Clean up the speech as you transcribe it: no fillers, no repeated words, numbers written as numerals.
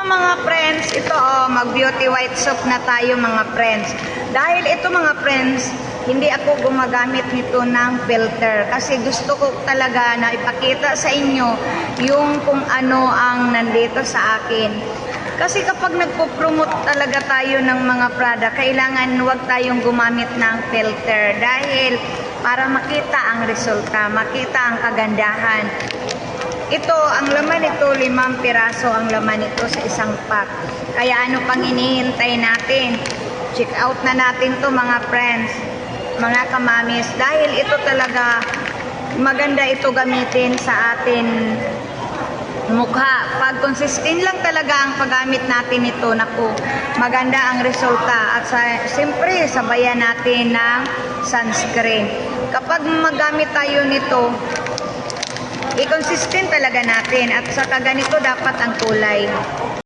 Mga friends, ito mag-beauty white soap na tayo mga friends. Dahil ito mga friends, hindi ako gumagamit nito ng filter kasi gusto ko talaga na ipakita sa inyo yung kung ano ang nandito sa akin. Kasi kapag nagpo-promote talaga tayo ng mga product, kailangan huwag tayong gumamit ng filter dahil para makita ang resulta, makita ang kagandahan. Ito, ang laman nito, 5 piraso ang laman nito sa isang pack. Kaya ano pang hinihintay natin? Check out na natin to mga friends, mga kamamis. Dahil ito talaga, maganda ito gamitin sa atin mukha. Pag consistent lang talaga ang paggamit natin ito, naku, maganda ang resulta. At siyempre, sabayan natin ng sunscreen. Kapag magamit tayo nito, i-consistent talaga natin at sa ganito dapat ang kulay.